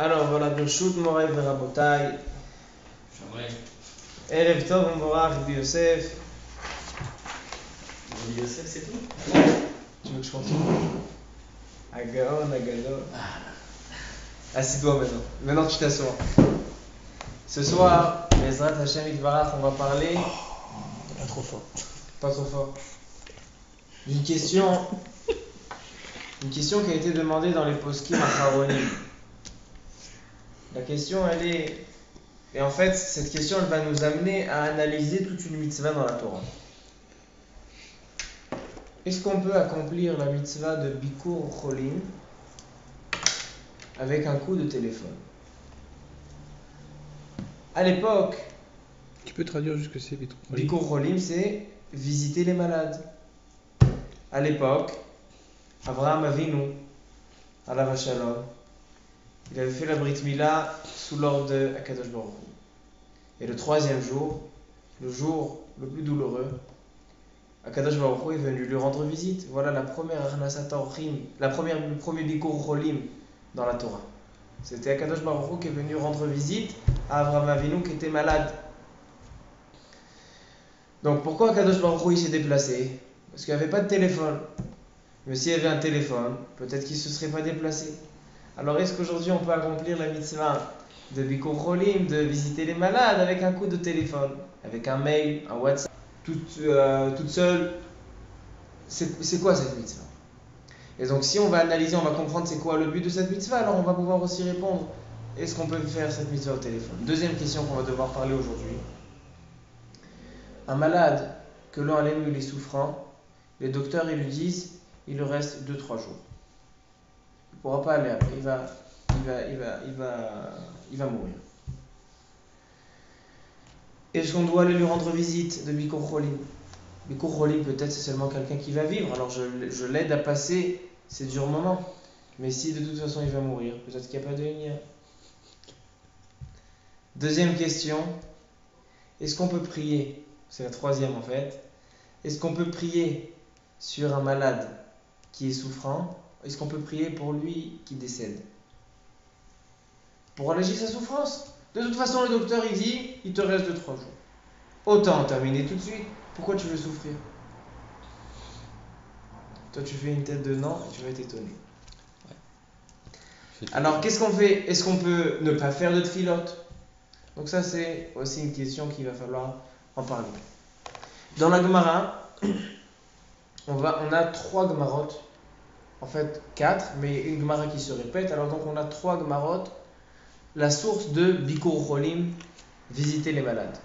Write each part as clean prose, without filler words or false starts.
Alors voilà, Birshut Moray Verabotay, Shamray. Erev Tov Umborach Rabbi Yosef. Rabbi Yosef, c'est tout? Tu veux que je continue? Agaon, Agadol. Assis-toi maintenant. Maintenant tu t'assois. Ce soir, Bezrat Hashem Itvarach, on va parler. Pas trop fort. Pas trop fort. D'une question. Une question qui a été demandée dans les poskim Acharonim. La question, elle est. Et en fait, cette question, elle va nous amener à analyser toute une mitzvah dans la Torah. Est-ce qu'on peut accomplir la mitzvah de Bikur Cholim avec un coup de téléphone? À l'époque, Tu peux traduire juste ce que c'est vite. Bikur Cholim, c'est visiter les malades. À l'époque, Abraham Avinu, Alav Shalom, il avait fait la Brit Mila sous l'ordre de Akadosh Baruch Hu. Et le troisième jour, le jour le plus douloureux, Akadosh Baruch Hu est venu lui rendre visite. Voilà la première Arnasat Orchim, le premier Bikur Cholim dans la Torah. C'était Akadosh Baruch Hu qui est venu rendre visite à Abraham Avinu qui était malade. Donc pourquoi Akadosh Baruch Hu il s'est déplacé? Parce qu'il n'y avait pas de téléphone. Mais s'il y avait un téléphone, peut-être qu'il ne se serait pas déplacé. Alors est-ce qu'aujourd'hui on peut accomplir la mitzvah de Bikur Cholim, de visiter les malades avec un coup de téléphone, avec un mail, un WhatsApp, toute seule? C'est quoi cette mitzvah? Et donc si on va analyser, on va comprendre c'est quoi le but de cette mitzvah, alors on va pouvoir aussi répondre, est-ce qu'on peut faire cette mitzvah au téléphone? Deuxième question qu'on va devoir parler aujourd'hui. Un malade que l'on allait il est souffrant, les docteurs ils lui disent il lui reste 2-3 jours. Il ne pourra pas aller après, il va mourir. Est-ce qu'on doit aller lui rendre visite de Bikur Cholim? Bikur Cholim, peut-être c'est seulement quelqu'un qui va vivre, alors je l'aide à passer ces durs moments. Mais si de toute façon il va mourir, peut-être qu'il n'y a pas de lumière. Deuxième question, est-ce qu'on peut prier? C'est la troisième en fait. Est-ce qu'on peut prier sur un malade qui est souffrant? Est-ce qu'on peut prier pour lui qui décède? Pour alléger sa souffrance? De toute façon, le docteur il dit il te reste 2-3 jours. Autant en terminer tout de suite. Pourquoi tu veux souffrir? Toi, tu fais une tête de non et tu vas t'étonner. Alors, qu'est-ce qu'on fait? Est-ce qu'on peut ne pas faire de tfilote? Donc ça, c'est aussi une question qu'il va falloir en parler. Dans la Gemara, on a 3 Gemarotes. En fait, 4, mais une Gemara qui se répète. Alors donc, on a 3 Gemarotes. La source de Bikur Cholim, visiter les malades.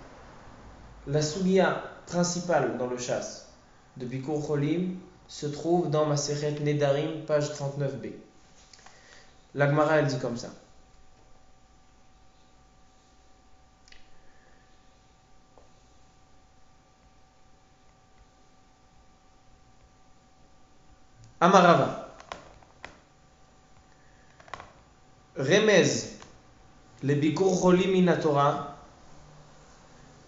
La soulia principale dans le chasse de Bikur Cholim se trouve dans Masechet Nedarim, page 39b. La Gemara, elle dit comme ça. Amarava. Remez le Bikur Cholim min Torah.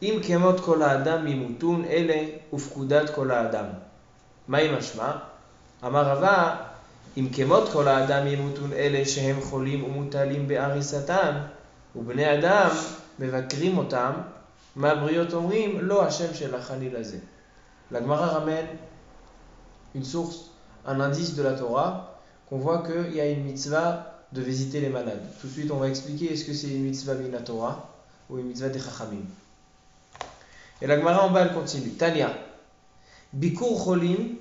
אם כמות כל האדם ממותון אלה ופקודת כל האדם. מהי משמע? אמר רבא, אם כמות כל האדם ממותון אלה שהם חולים ומוטלים בהריסתם, ובני אדם מבקרים אותם, מהבריות אומרים, לא השם של החליל הזה. La Gemara ramène une source, un indice de la Torah, qu'on voit qu'il y a une mitzvah de visiter les malades. Tout de suite, on va expliquer est-ce que c'est une mitzvah min la Torah ou une mitzvah des Chachamim. Et la Gemara en bas elle continue. Tania. Bikur Cholim,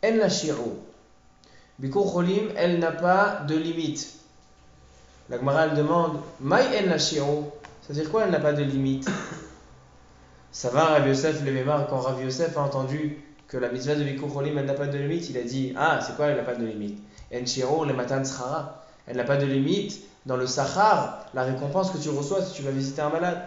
en la shi'ur. Bikur Cholim, elle n'a pas de limite. La Gemara elle demande, Maï en la shi'ur. C'est-à-dire quoi elle n'a pas de limite? Ça va, Rav Yosef le Mémar, quand Rav Yosef a entendu que la mitzvah de Bikur Cholim elle n'a pas de limite, il a dit, ah c'est quoi elle n'a pas de limite? En shi'ur le matan tzchara. Elle n'a pas de limite dans le sachar, la récompense que tu reçois si tu vas visiter un malade.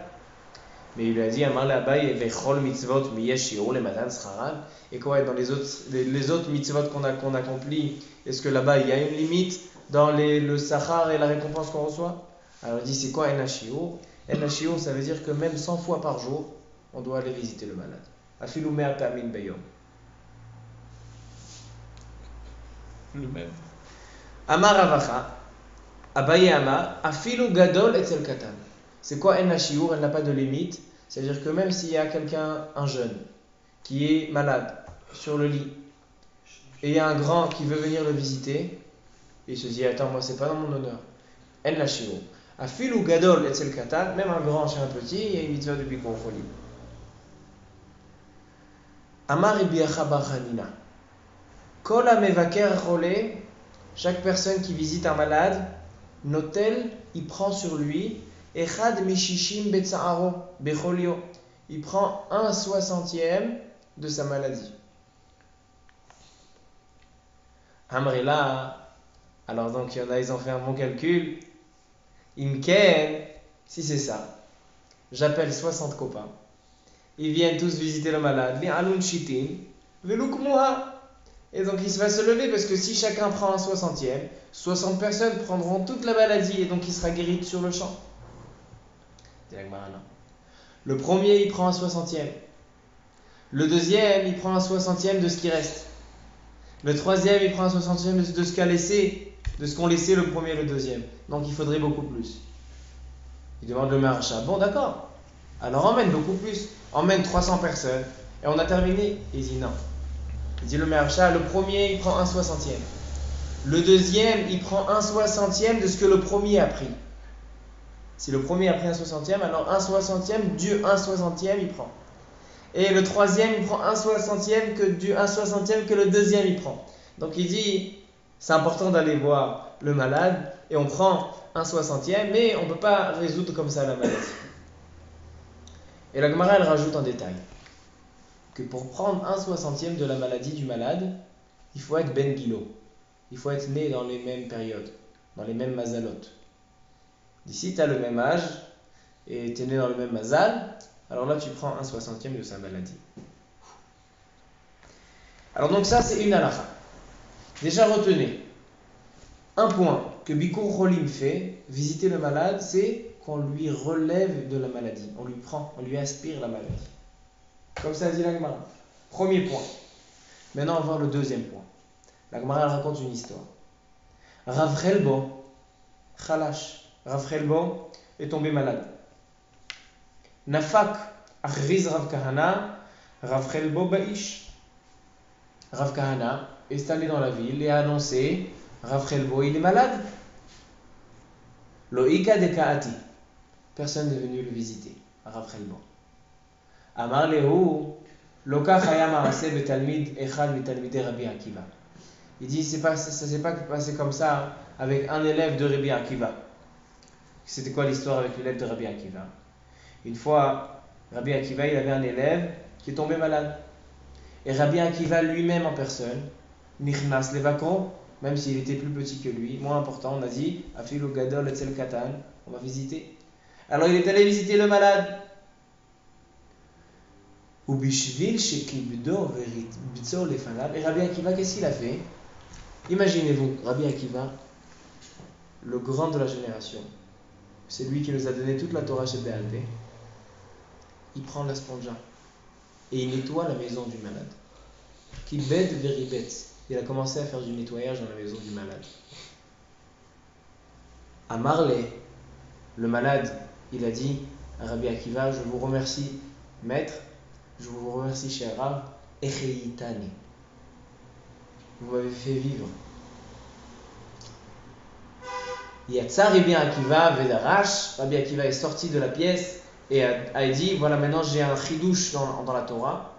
Mais il lui a dit, Amar Abaye, Vechol mitzvot miyesh shiur le matan scharan. Et quoi, dans les autres mitzvot qu'on accomplit, est-ce que là-bas il y a une limite dans le sachar et la récompense qu'on reçoit? Alors il dit, c'est quoi en shiur? En shiur, ça veut dire que même 100 fois par jour, on doit aller visiter le malade. Afilu mea pa'amin beyom. Le même. Amar Ravacha, Abaye Amar, Afilu Gadol Etzel Katan. C'est quoi En Shiur? Elle n'a pas de limite. C'est-à-dire que même s'il y a quelqu'un, un jeune, qui est malade, sur le lit, et il y a un grand qui veut venir le visiter, il se dit, attends, moi c'est pas dans mon honneur. En Shiur. Afilu Gadol Etzel Katan, même un grand chez un petit, il y a une mitzvah de Bikur Cholim. Amar Rabbi Acha bar Hanina. Kol hamevaker chole, chaque personne qui visite un malade, notel, il prend sur lui, echad mishishim betsaaro becholio. Il prend 1/60 de sa maladie. Amrela, alors donc il y en a, ils ont fait un bon calcul. Imken, si c'est ça, j'appelle 60 copains. Ils viennent tous visiter le malade. Li'alun shitin, velukmuha. Et donc il va se lever parce que si chacun prend 1/60, 60 personnes prendront toute la maladie et donc il sera guéri sur le champ. Le premier il prend 1/60. Le deuxième il prend 1/60 de ce qui reste. Le troisième il prend 1/60 de ce qu'a laissé, de ce qu'ont laissé le premier et le deuxième. Donc il faudrait beaucoup plus. Il demande le marcha. Bon d'accord, alors emmène beaucoup plus. Emmène 300 personnes et on a terminé. Il dit non. Il dit le marcha, le premier il prend 1/60. Le deuxième il prend 1/60 de ce que le premier a pris. Si le premier a pris 1/60, alors 1/60 du 1/60 il prend. Et le troisième il prend 1/60 que du 1/60 que le deuxième il prend. Donc il dit, c'est important d'aller voir le malade et on prend 1/60, mais on ne peut pas résoudre comme ça la maladie. Et la Gemara elle rajoute un détail, que pour prendre 1/60 de la maladie du malade, il faut être ben gilo. Il faut être né dans les mêmes périodes, dans les mêmes mazalot. D'ici tu as le même âge et tu es né dans le même mazal, alors là tu prends 1/60 de sa maladie. Alors donc ça c'est une halakha. Déjà retenez, un point que Bikur Cholim fait, visiter le malade, c'est qu'on lui relève de la maladie. On lui prend, on lui aspire la maladie. Comme ça dit la Gemara. Premier point. Maintenant on va voir le deuxième point. La Gemara elle raconte une histoire. Rav Chelbo, Khalash, Rav Chelbo est tombé malade. Nafak, Achriz Rav Kahana, Rav Chelbo Ba'ish. Rav Kahana est allé dans la ville et a annoncé, Rav Chelbo il est malade. Loïka de Kaati. Personne n'est venu le visiter. Rav Chelbo. Amar Lehu, Loka Chaya Marase Betalmid Echad Betalmide Rabbi Akiva. Il dit, ça ne s'est pas passé comme ça avec un élève de Rabbi Akiva. C'était quoi l'histoire avec l'élève de Rabbi Akiva? Une fois, Rabbi Akiva, il avait un élève qui est tombé malade. Et Rabbi Akiva lui-même en personne, Nichnas Levakro, même s'il était plus petit que lui, moins important, on a dit, Afilu Gadol Etzel Katan, on va visiter. Alors il est allé visiter le malade. Ubishvil Shekibdo Veritbitzo Lefanav. Et Rabbi Akiva, qu'est-ce qu'il a fait? Imaginez-vous, Rabbi Akiva, le grand de la génération, c'est lui qui nous a donné toute la Torah chez Béalpé. Il prend la sponja et il nettoie la maison du malade. Kibed veribet. Il a commencé à faire du nettoyage dans la maison du malade. À Marley, le malade, il a dit à Rabbi Akiva, je vous remercie, maître, je vous remercie, cher Rav, Echeyitani. Vous m'avez fait vivre. Yatsa Rabbi Akiva Vedarash. Rabbi Akiva est sorti de la pièce et a dit, voilà, maintenant j'ai un chidouche dans la Torah.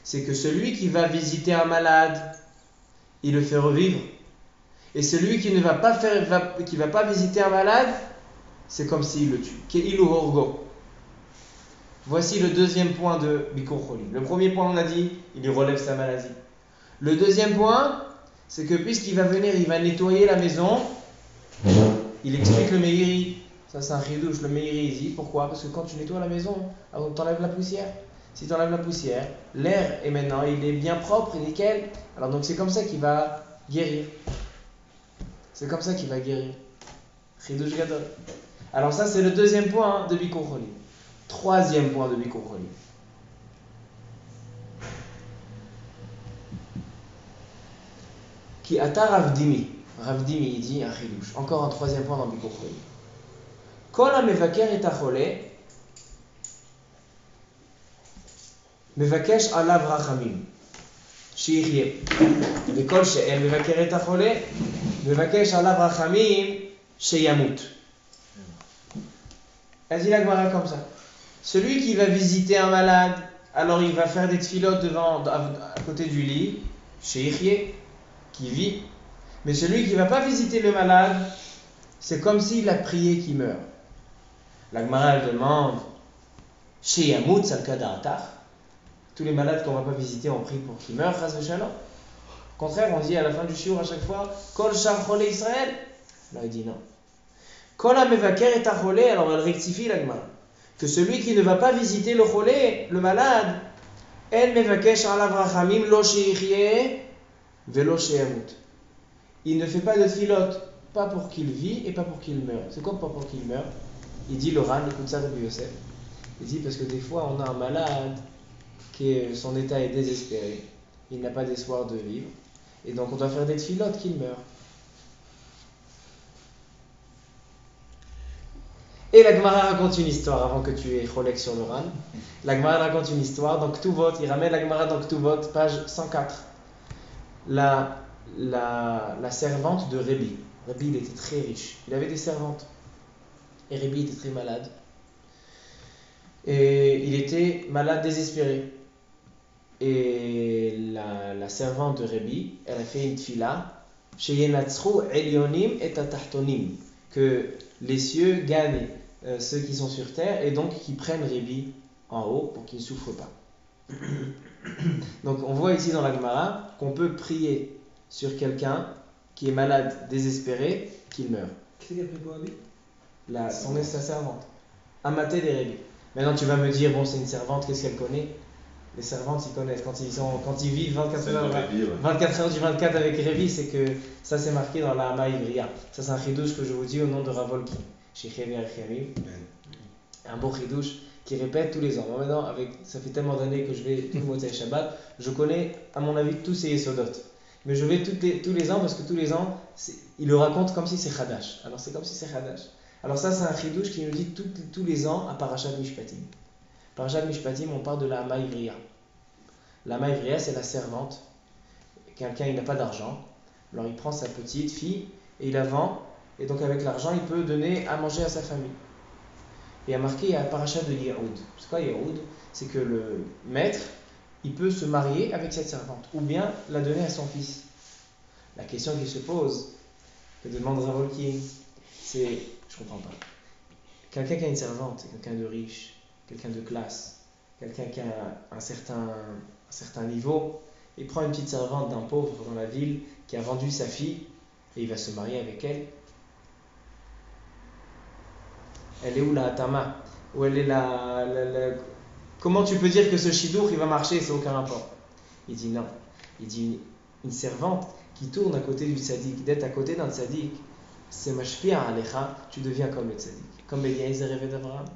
C'est que celui qui va visiter un malade, il le fait revivre. Et celui qui ne va pas qui va pas visiter un malade, c'est comme s'il le tue. Keilu horgo. Voici le deuxième point de Bikur Cholim. Le premier point, on a dit, il lui relève sa maladie. Le deuxième point, c'est que puisqu'il va venir, il va nettoyer la maison. Il explique le Meiri. Ça, c'est un chidouche. Le Meiri, il dit pourquoi? Parce que quand tu nettoies la maison, alors tu enlèves la poussière. Si tu enlèves la poussière, l'air est maintenant, il est bien propre et nickel. Alors donc c'est comme ça qu'il va guérir. C'est comme ça qu'il va guérir. Chidouche Gadol. Alors ça c'est le deuxième point de Bikur Cholim. Troisième point de Bikur Cholim. Ki ata Rav Dimi. Rav Dimi il dit un chidouche. Encore un troisième point dans Bikur Cholim. Kol ha-mevaker et ha-cholé mevakesh alav rachamim שיחיה. וכל שאין מבקר את החולה, מבקש עליו רחמים שימות. Elle dit la Gemara comme ça. Celui qui va visiter un malade, alors il va faire des tfilotes à côté du lit, sheikhié, qui vit. Mais celui qui ne va pas visiter le malade, c'est comme s'il a prié qu'il meurt. La Gemara elle demande, sheyamut, c'est le cas d'Artar. Tous les malades qu'on ne va pas visiter, on prie pour qu'ils meurent, chas v'shalom. Au contraire, on dit à la fin du shiur à chaque fois, Kol shar cholé Israël. Là, il dit non. Kol ha-mevaker et ha-cholé, alors elle rectifie la Gemara. Que celui qui ne va pas visiter le cholé, le malade, el mevakesh alav rachamim lo sheyichye velo sheyamut. Il ne fait pas de tfilote, pas pour qu'il vit et pas pour qu'il meure. C'est quoi pas pour qu'il meure? Il dit le Ran, écoute ça Rabbi Yosef. Il dit parce que des fois on a un malade son état est désespéré, il n'a pas d'espoir de vivre, et donc on doit faire des tfilotes qu'il meurt. Et la Gemara raconte une histoire avant que tu aies cholek sur le Ran. La Gemara raconte une histoire, donc tout vote, il ramène la Gemara dans tout vote, page 104. La servante de Rébi. Rébi, il était très riche, il avait des servantes, et Rébi était très malade. Et il était malade désespéré. Et la servante de Rébi, elle a fait une tfila, sheyenatzru elyonim et tatahtonim, que les cieux gagnent ceux qui sont sur terre et donc qui prennent Rébi en haut pour qu'ils ne souffrent pas. Donc on voit ici dans la Gemara qu'on peut prier sur quelqu'un qui est malade, désespéré, qu'il meurt. Qui c'est qui a pris pour Rébi? Sa servante. Amaté des Rébi. Maintenant tu vas me dire, bon c'est une servante, qu'est-ce qu'elle connaît? Les servantes ils connaissent, quand ils vivent 24 heures du 24 avec Révi, c'est que ça c'est marqué dans la Hama Ivriya. Ça c'est un chidouche que je vous dis au nom de Ravolki, chez Révi Archiamim. Un beau chidouche qui répète tous les ans. Moi maintenant, ça fait tellement d'années que je vais tout le Motzei Shabbat, je connais à mon avis tous ces Yesodot. Mais je vais tous les ans parce que tous les ans, il le raconte comme si c'est Chadash. Alors c'est comme si c'est Chadash. Alors ça c'est un chidouche qui nous dit tous les ans à Parashat Mishpatim. Parashat Mishpatim, on parle de la Hama Ivriya. La Hama Ivriya, c'est la servante. Quelqu'un, il n'a pas d'argent. Alors il prend sa petite fille et il la vend. Et donc avec l'argent, il peut donner à manger à sa famille. Et il y a marqué, il y a un parachat de Yehoud. C'est quoi Yehoud? C'est que le maître, il peut se marier avec cette servante. Ou bien la donner à son fils. La question qui se pose, que demande Ravolki, c'est, je comprends pas. Quelqu'un qui a une servante, quelqu'un de riche, quelqu'un de classe, quelqu'un qui a un certain niveau, il prend une petite servante d'un pauvre dans la ville qui a vendu sa fille et il va se marier avec elle. Elle est où la Hatama? Où elle est Comment tu peux dire que ce chidour il va marcher? C'est aucun rapport. Il dit non. Il dit une servante qui tourne à côté du tzaddik, d'être à côté d'un tzaddik, c'est mashpia alecha, tu deviens comme le tzaddik. Comme Eliezer rêvait d'Abraham.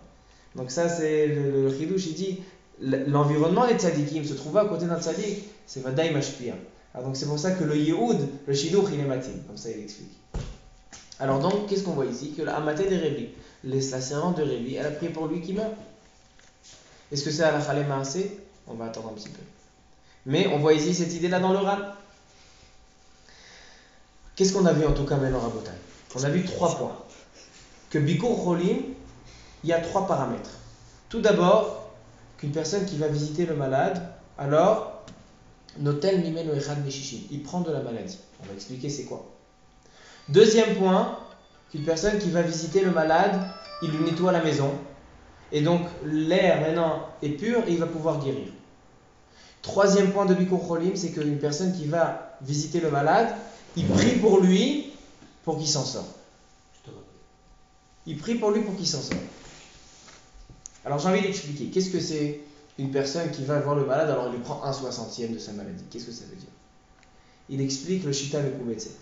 Donc ça c'est le chidouche, il dit l'environnement des tzaddikim se trouver à côté d'un tzaddik, c'est vadaï mashpia. Alors donc c'est pour ça que le yehoud, le shidouch il est matin, comme ça il explique. Alors donc qu'est-ce qu'on voit ici? Que la amaté de Rébi, la servante de Rébi, elle a prié pour lui qui meurt. Est-ce que c'est à la Khalé Maasé? On va attendre un petit peu. Mais on voit ici cette idée là dans le Ran. Qu'est-ce qu'on a vu en tout cas maintenant à Rabotai? On a vu 3 points. Que Bikur Cholim, il y a 3 paramètres. Tout d'abord, qu'une personne qui va visiter le malade, alors, notel mimeno echad mishishim, il prend de la maladie. On va expliquer c'est quoi. Deuxième point, qu'une personne qui va visiter le malade, il lui nettoie la maison. Et donc, l'air maintenant est pur et il va pouvoir guérir. Troisième point de Bikur Cholim, c'est qu'une personne qui va visiter le malade, il prie pour lui pour qu'il s'en sorte. Il prie pour lui pour qu'il s'en sorte. Alors j'ai envie d'expliquer. Qu'est-ce que c'est une personne qui va voir le malade, alors il lui prend 1/60 de sa maladie? Qu'est-ce que ça veut dire? Il explique le Shita Mekubetset.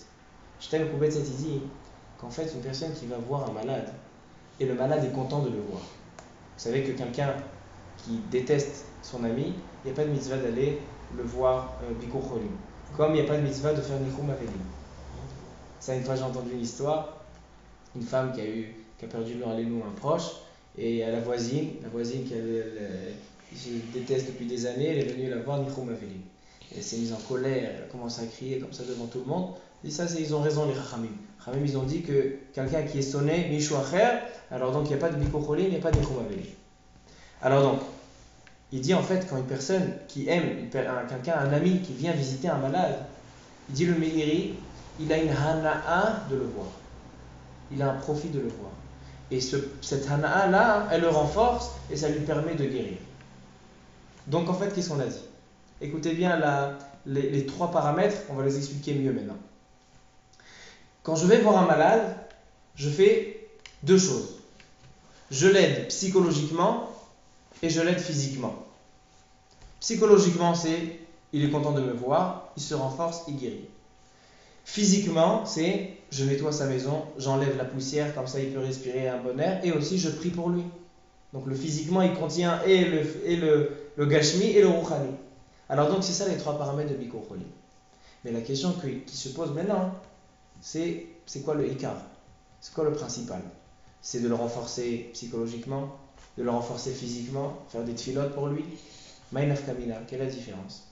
Shita Mekubetset, il dit qu'en fait, une personne qui va voir un malade, et le malade est content de le voir. Vous savez que quelqu'un qui déteste son ami, il n'y a pas de mitzvah d'aller le voir Bikur Cholim. Comme il n'y a pas de mitzvah de faire Nichum Avelim. Ça, une fois, j'ai entendu une histoire. Une femme qui a perdu leur un proche. Et la voisine je déteste depuis des années, elle est venue la voir, Nichou Maveli. Elle s'est mise en colère, elle a commencé à crier comme ça devant tout le monde. Et ça, ils ont raison, les Chachamim. Chachamim, ils ont dit que quelqu'un qui est sonné, Mishou Acher, alors donc il n'y a pas de Bikour Cholim, il n'y a pas de Nichou Maveli. Alors donc, il dit en fait, quand une personne qui aime quelqu'un, un ami qui vient visiter un malade, il dit le Meiri, il a une hana'a de le voir. Il a un profit de le voir. Et cette hana'a là, elle le renforce et ça lui permet de guérir. Donc en fait, qu'est-ce qu'on a dit? Écoutez bien les trois paramètres, on va les expliquer mieux maintenant. Quand je vais voir un malade, je fais deux choses. Je l'aide psychologiquement et je l'aide physiquement. Psychologiquement, c'est il est content de me voir, il se renforce, il guérit. Physiquement, c'est je nettoie sa maison, j'enlève la poussière, comme ça il peut respirer un bon air, et aussi je prie pour lui. Donc le physiquement, il contient et le gashmi et le ruchani. Alors donc c'est ça les trois paramètres de Bikour Cholim. Mais la question qui se pose maintenant, c'est quoi le écart? C'est quoi le principal? C'est de le renforcer psychologiquement, de le renforcer physiquement, faire des tfilotes pour lui. Maïnaf Kamila, quelle est la différence?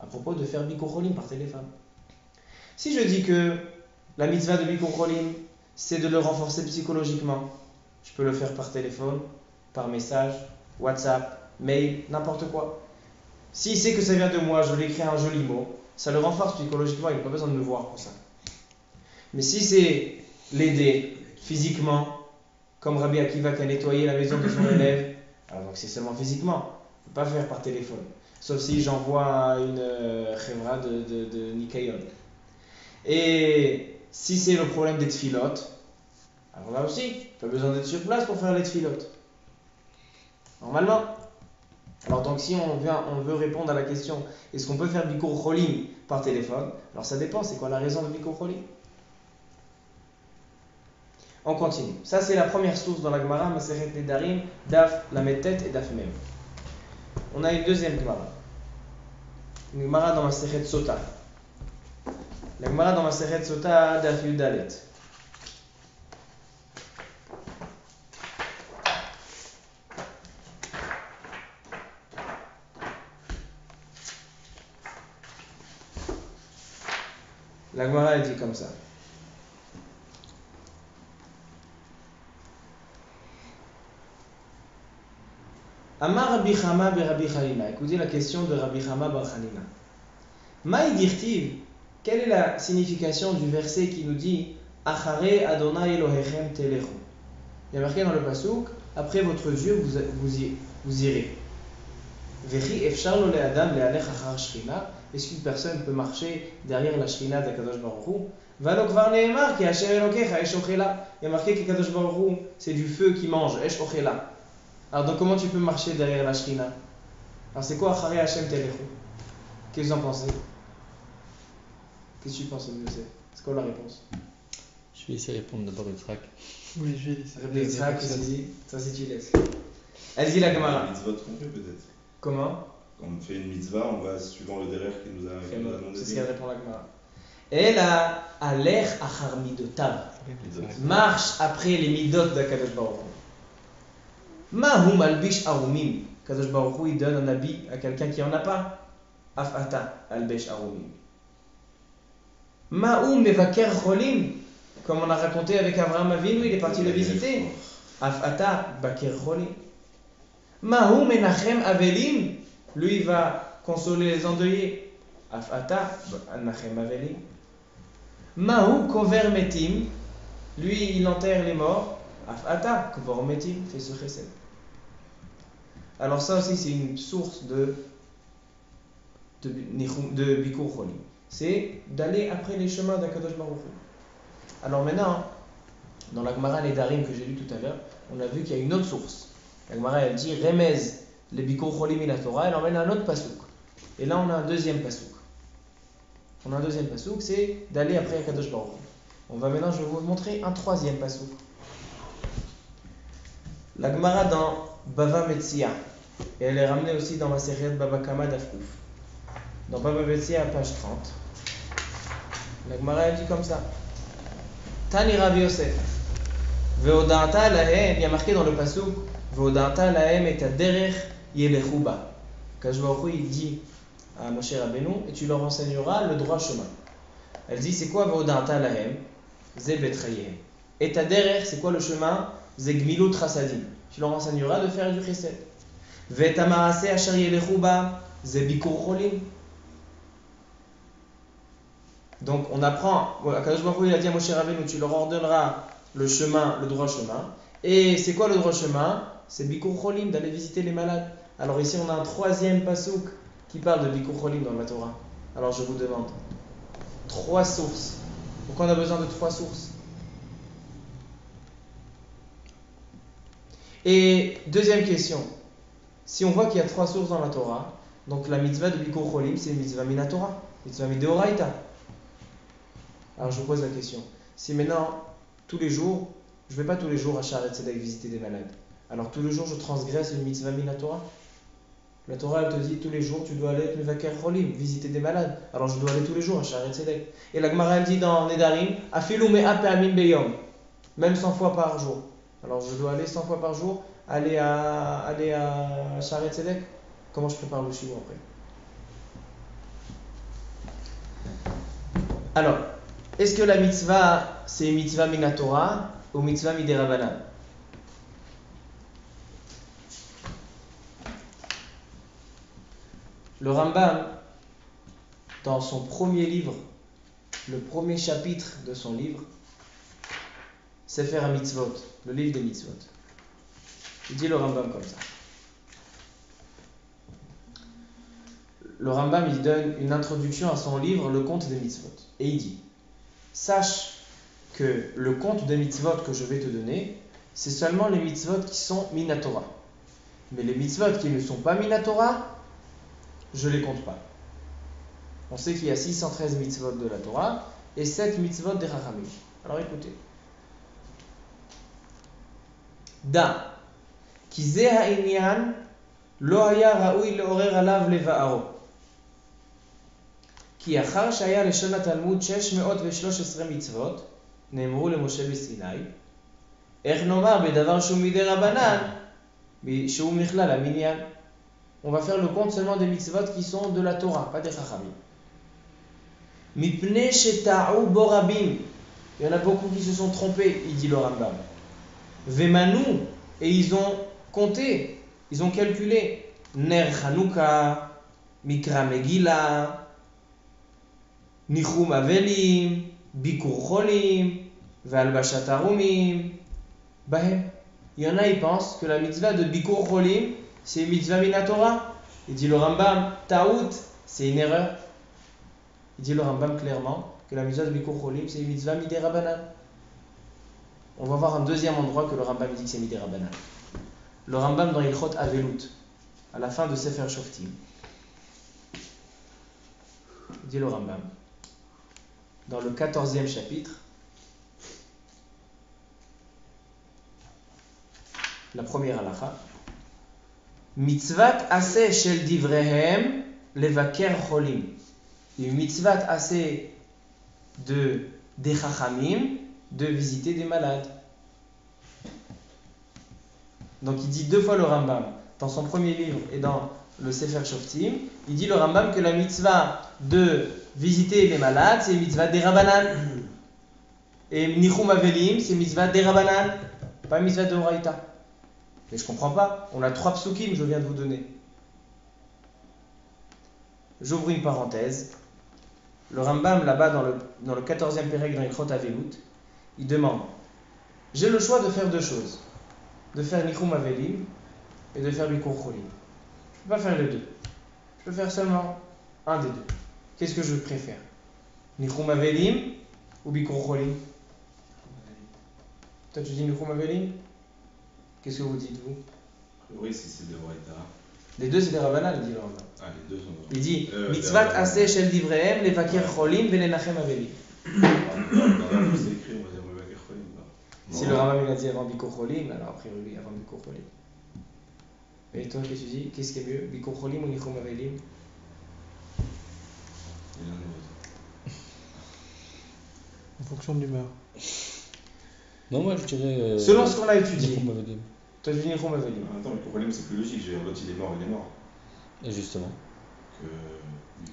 À propos de faire Bikour Cholim par téléphone. Si je dis que la mitzvah de Bikour Cholim, c'est de le renforcer psychologiquement, je peux le faire par téléphone, par message, WhatsApp, mail, n'importe quoi. S'il sait que ça vient de moi, je lui écris un joli mot, ça le renforce psychologiquement, il n'a pas besoin de me voir pour ça. Mais si c'est l'aider physiquement, comme Rabbi Akiva qui a nettoyé la maison de son élève, alors donc c'est seulement physiquement, il ne peut pas faire par téléphone. Sauf si j'envoie une chevra de Nikayon. Et si c'est le problème des tfilotes, alors là aussi, pas besoin d'être sur place pour faire les tfilotes. Normalement. Alors donc si on veut répondre à la question, est-ce qu'on peut faire Bikour Cholim par téléphone? Alors ça dépend, c'est quoi la raison de Bikour Cholim? On continue. Ça c'est la première source dans la Gemara, Masechet Nedarim, Daf, la Metet et Daf Mem. On a une deuxième Gemara. Une Gemara dans Masechet Sota. La Gemara dans Masechet Sota, Daf Yudalet. La Gemara elle dit comme ça. Amar Rabbi Chama be Rabbi Chanina. Écoutez la question de Rabbi Chama bar Chanina. Maï dirtiv, quelle est la signification du verset qui nous dit Achare Adonai Elohechem telechu? Il y a marqué dans le pasuk, après votre Dieu vous irez. Vechi efshar lo le'adam le'alech achar shchina. Est-ce qu'une personne peut marcher derrière la shchina d'Akadosh Baruch Hu? Valo kvar ne'emar ki Hashem Elokecha esh ochela. Il y a marqué qu'Akadosh Baruch Hu c'est du feu qui mange, esh ochela. Alors donc comment tu peux marcher derrière la shchina? Alors c'est quoi Achare Hashem telechu? Qu'est-ce que vous en pensez? Qu'est-ce que tu penses, Youssef? C'est quoi la réponse? Je vais laisser répondre d'abord Yitzhak. Oui, je vais laisser. Rabbi Yitzhak, ça si tu laisses. Vas-y la Gemara. Une mitzvah trompée peut-être. Comment? Quand on fait une mitzvah, on va suivant le derrière qui nous a demandé. C'est ce qu'elle répond la Gemara. Elle a l'air achar midotav. Marche après les midot d'Akadosh Baruch Hu. Mahum albish arumim. Kadosh Baruch Hu il donne un habit à quelqu'un qui en a pas. Afata albish arumim. Mahum mevaker cholim. Comme on a raconté avec Abraham Avinu, il est parti le visiter. Afata baker cholim. Mahum menachem avelim. Lui il va consoler les endeuillés. Afata menachem avelim. Mahu kover metim. Lui il enterre les morts. Afata kover metim. Fait ce chesed. Alors ça aussi c'est une source de Bikour Cholim. C'est d'aller après les chemins d'Akadosh Baruch Hu. Alors maintenant, dans la Gemara Nedarim que j'ai lu tout à l'heure, on a vu qu'il y a une autre source. La Gemara elle dit Remez le Bikour Cholim in la Torah, elle emmène un autre pasouk. Et là on a un deuxième pasouk. On a un deuxième pasouk, c'est d'aller après Akadosh Baruch Hu. On va maintenant, je vais vous montrer un troisième pasouk. La Gemara dans Bava Metzia, et elle est ramenée aussi dans ma série Baba Kama d'Afkouf. Dans Baba Metzia, page 30. La Gemara elle dit comme ça. Tani Rav Yosef. Ve'oda'ata lahem, il y a marqué dans le pasuk, Ve'oda'ata lahem et aderech yelechu ba. Kadosh Baruch Hu, il dit à Moshe Rabbeinu, et tu leur enseigneras le droit chemin. Elle dit, c'est quoi Ve'oda'ata lahem? Ze betrayehem. Et aderech, c'est quoi le chemin? Ze gmilut chasadim. Tu leur enseigneras de faire du chesed. Ve'eta ma'aseh asher yelechu ba, ze bikur cholim. Donc on apprend, Kadosh Baruch Hu, il a dit à Moshe Rabbeinu, tu leur ordonneras le chemin, le droit chemin. Et c'est quoi le droit chemin? C'est Bikur Cholim, d'aller visiter les malades. Alors ici on a un troisième pasouk qui parle de Bikur Cholim dans la Torah. Alors je vous demande, 3 sources. Pourquoi on a besoin de 3 sources? Et deuxième question, si on voit qu'il y a 3 sources dans la Torah, donc la mitzvah de Bikur Cholim, c'est une mitzvah mina Torah, mitzvah mideoraita. Alors je vous pose la question, si maintenant, tous les jours, je ne vais pas tous les jours à Shaare Tzedek visiter des malades, alors tous les jours je transgresse une mitzvah mina Torah. La Torah elle te dit tous les jours tu dois aller Mevaker Cholim, visiter des malades, alors je dois aller tous les jours à Shaare Tzedek. Et la Gemara elle dit dans Nedarim, Afilu me'a pe'amim beyom, même 100 fois par jour. Alors je dois aller 100 fois par jour, aller à Shaare Tzedek. Comment je prépare le shiur après? Alors, est-ce que la mitzvah, c'est mitzvah mina Torah ou mitzvah midérabanan? Le Rambam, dans son premier livre, le premier chapitre de son livre, Sefer HaMitzvot, le livre des mitzvot. Il dit le Rambam comme ça. Le Rambam, il donne une introduction à son livre, le compte des mitzvot. Et il dit, sache que le compte des mitzvot que je vais te donner, c'est seulement les mitzvot qui sont minatora. Mais les mitzvot qui ne sont pas minatora, je ne les compte pas. On sait qu'il y a 613 mitzvot de la Torah et 7 mitzvot des Chachamim. Alors écoutez. Da, ki ze ha'inyan, lo haya ra'ui le'orer alav leva'aro. כי אחר שהיה לשון התלמוד 613 מצוות, נאמרו למשה בסיני, איך נאמר בדבר שהוא מדי רבנן, שהוא מכלל המניין? On va faire le compte seulement des mitzvot qui sont de la Torah, pas des chachamim. Mipnei sheta'u bo rabim. Il y en a beaucoup qui se sont trompés, il dit le Rambam. Vemanu, et ils ont compté, ils ont calculé. Ner Chanukah, Mikra Megillah, Nichum Avelim, Bikur Cholim, Ve'albashat Harumim, Bahem. Il y en a, ils pensent que la mitzvah de Bikur Cholim, c'est une mitzvah mina Torah. Il dit le Rambam, Taout, c'est une erreur. Il dit le Rambam clairement que la mitzvah de Bikur Cholim, c'est une mitzvah midé Rabbanan. On va voir un deuxième endroit que le Rambam dit que c'est midé Rabbanan. Le Rambam dans Ilchot Avelut, à la fin de Sefer Shoftim. Il dit le Rambam, dans le 14e chapitre, la première halakha, Mitzvat aseh shel divrehem levaker cholim. Une mitzvat aseh des chachamim de visiter des malades. Donc il dit 2 fois le Rambam dans son premier livre et dans le Sefer Shoftim. Il dit le Rambam que la mitzvah de visiter les malades c'est mitzvah des Rabbanan. Et Nichum Avelim c'est mitzvah des Rabbanan, pas mitzvah de Horaïta. Mais je comprends pas, on a 3 psukim je viens de vous donner. J'ouvre une parenthèse. Le Rambam là-bas dans le 14e pérec dans Ilchot Avelut, il demande, j'ai le choix de faire 2 choses, de faire Nichum Avelim et de faire Bikur Cholim. Je ne peux pas faire les 2. Je peux faire seulement un des 2. Qu'est-ce que je préfère? Nichum Avelim ou Bikur Cholim? Toi tu dis Nichum Avelim? Qu'est-ce que vous dites vous? Oui, si c'est de Horaïta. Les 2 c'est des Rabbanan, il dit le Rambam. Ah, les 2 sont de Il dit Mitzvat aseh shel divrehem levaker cholim velenachem avelim. Dans la c'est écrit, on va dire Mevaker Cholim. Si le Rambam il a dit avant Bikur Cholim, alors a priori avant Bikur Cholim. Et toi, qu'est-ce que tu dis? Qu'est-ce qui est mieux? Bikur Cholim ou Nichum Avelim? Et l'un et l'autre. En fonction de l'humeur. Non, moi je dirais. Selon ce qu'on a étudié. Nichum Avelim. Toi, tu dis Nichum Avelim. Attends, mais pour Rolim, c'est plus logique. L'autre, il est mort, il est mort. Et justement.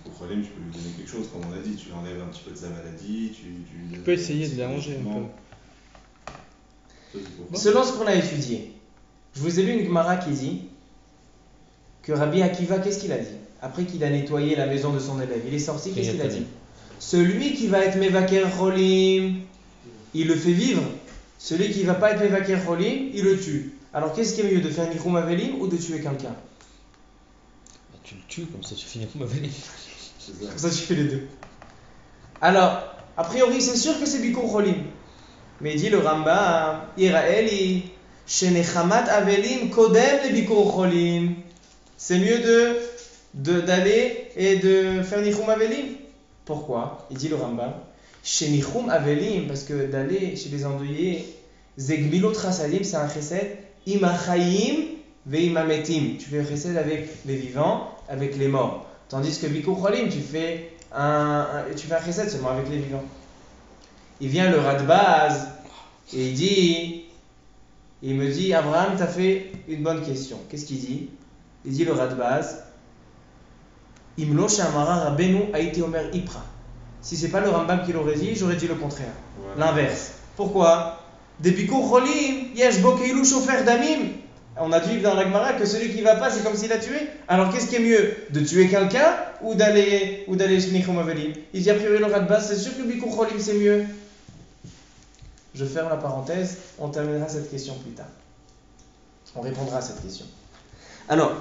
Pour Rolim, tu peux lui donner quelque chose, comme on a dit. Tu l'enlèves un petit peu de sa maladie. Tu peux essayer de l'arranger un peu. Selon ce qu'on a étudié, je vous ai lu une Gemara qui dit que Rabbi Akiva, qu'est-ce qu'il a dit? Après qu'il a nettoyé la maison de son élève, il est sorti, qu'est-ce qu'il a dit? Celui qui va être Mevaker Rolim, il le fait vivre. Celui qui ne va pas être Mevaker Rolim, il le tue. Alors qu'est-ce qui est mieux, de faire Nichum Avelim ou de tuer quelqu'un? Bah, tu le tues, comme ça tu finis Nichum Avelim. Comme ça tu fais les deux. Alors, a priori, c'est sûr que c'est Bikur Rolim. Mais dit le Rambam, Iraeli, Shenechamat Avelim Kodem le Bikur Rolim. C'est mieux d'aller et de faire Nichum Avelim. Pourquoi? Il dit le Rambam, chez Nichum Avelim, parce que d'aller chez les endeuillés, Zegmilot Chasadim, c'est un chesed, Imachayim veimametim. Tu fais un chesed avec les vivants, avec les morts. Tandis que Bikur Cholim, tu fais un chesed seulement avec les vivants. Il vient le Radbaz et il me dit, Abraham, tu as fait une bonne question. Qu'est-ce qu'il dit? Il dit le Radbaz, Imlo Shamara Rabbeinu Aïti Omer Ipra. Si c'est pas le Rambam qui l'aurait dit, j'aurais dit le contraire. Ouais. L'inverse. Pourquoi? Des Bikur Cholim, Yesh Bo Keilu Shofer Damim. On a dit dans la Gemara que celui qui va pas, c'est comme s'il a tué. Alors qu'est-ce qui est mieux? De tuer quelqu'un ou d'aller chez Nichum Avelim? Il dit a priori le Radbaz, c'est sûr que Bikur Cholim c'est mieux. Je ferme la parenthèse, on terminera cette question plus tard. On répondra à cette question. Alors,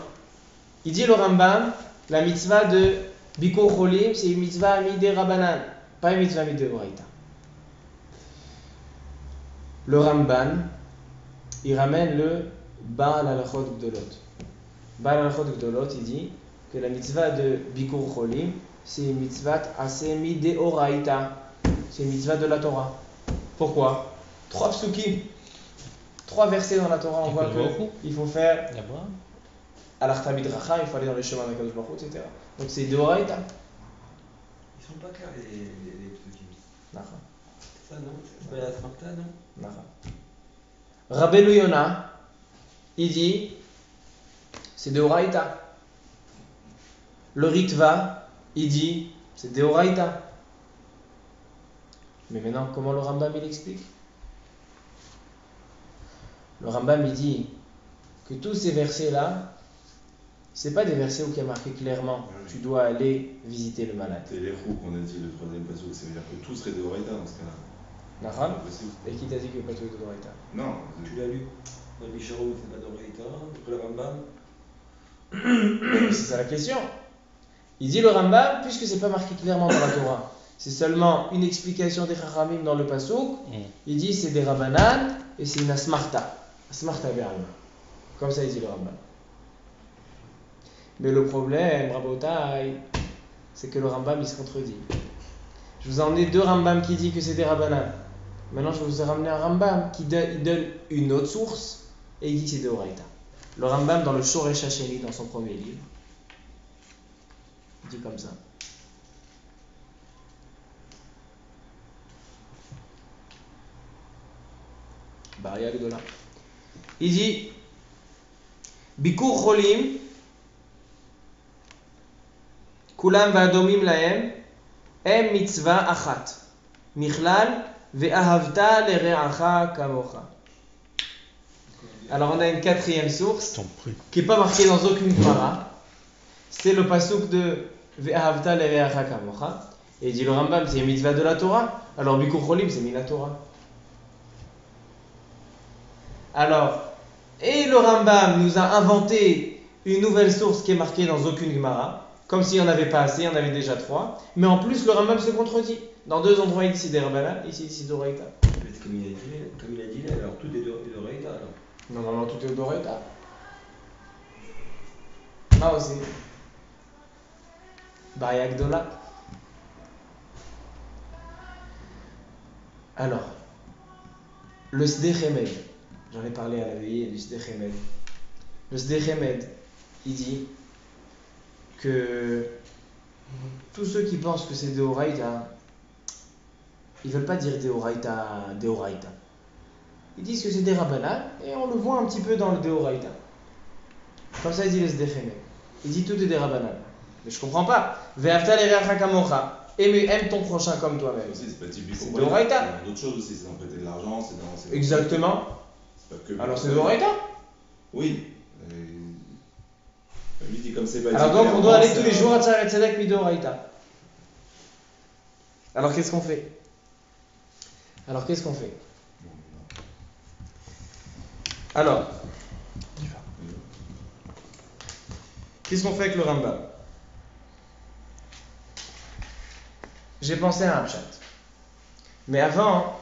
il dit le Rambam, la mitzvah de Bikur Cholim, c'est une mitzvah midé Rabbanan, pas une mitzvah midé Oraita. Le Ramban, il ramène le Baal Halachot Gdolot. Baal Halachot Gdolot, il dit que la mitzvah de Bikur Cholim, c'est une mitzvah assez midé Oraita. C'est une mitzvah de la Torah. Pourquoi? 3 psukim, 3 versets dans la Torah, on voit qu'il faut faire Alachta Bidracha, il faut aller dans les chemins d'Akadosh Baruch Hu, etc. Donc c'est de Oraita. Ils sont pas clairs les psukim. D'accord. Ça non? C'est pas la Smarta, non? D'accord. Rabbeinu Yona, il dit c'est de Oraita. Le Ritva, il dit c'est de Oraita. Mais maintenant, comment le Rambam il explique? Le Rambam il dit que tous ces versets-là, c'est pas des versets où il y a marqué clairement tu dois aller visiter le malade. C'est les roues qu'on a dit le troisième passage, ça veut dire que tout serait de Horaïta dans ce cas-là. Naham? Et qui t'a dit que pas tout est de Horaïta? Non. Tu l'as lu dans le Micharo, c'est pas d'Horaïta, d'après le Rambam. C'est ça la question. Il dit le Rambam, puisque c'est pas marqué clairement dans la Torah, c'est seulement une explication des Chachamim dans le Pasuk, il dit c'est des Rabbanan et c'est une Asmarta. Asmarta Be'alma. Comme ça il dit le Rambam. Mais le problème, Rabotai, c'est que le Rambam il se contredit. Je vous ai emmené 2 Rambam qui disent que c'est des Rabbanan. Maintenant je vous ai ramené un Rambam qui donne une autre source et il dit que c'est des Horaïta. Le Rambam dans le Shoresh HaSheni, dans son premier livre, il dit comme ça. Baria Gdola. Il dit Bikur Cholim Kulam va'adomim lahem em mitzvah achat michlal ve'ahavta lere'acha kamocha. Alors on a une 4e source qui n'est pas marquée dans aucune Gemara. C'est le pasuk de ve'ahavta lere'acha kamocha. Et il dit le Rambam c'est une mitzvah de la Torah. Alors Bikur Cholim c'est mis la Torah. Alors, et le Rambam nous a inventé une nouvelle source qui est marquée dans aucune Gemara, comme s'il n'y en avait pas assez, il y en avait déjà 3. Mais en plus, le Rambam se contredit. Dans 2 endroits, il dit c'est des Rabbanan, ici c'est d'Oraïta. Comme il a dit, alors tout est d'Oraïta alors. Non, tout est d'Oraïta. Là aussi. Baria Gdola. Alors, le Sdei Chemed. J'en ai parlé à la veillée du Sdei Chemed. Le Sdei Chemed, il dit que tous ceux qui pensent que c'est Deoraita, ils ne veulent pas dire Deoraita. ils disent que c'est des Rabbanan, et on le voit un petit peu dans le Deoraita. Comme ça, ils disent des Dechemet. Il dit tout est des Rabbanan. Mais je comprends pas. Ve'afta l'ereacha kamocha. Aime ton prochain comme toi-même. Aussi, c'est pas typique. C'est pour Deoraita. Il y a d'autres choses aussi, c'est d'emprunter de l'argent, c'est dans. Exactement. C'est pas que. Alors c'est Deoraita. Oui. Lui dit comme c'est pas Alors dit, donc on doit aller clairement, tous les c'est jours à Tzaret Tzedek Midoraita. Alors qu'est-ce qu'on fait? Alors qu'est-ce qu'on fait avec le Rambam? J'ai pensé à un chat. Mais avant,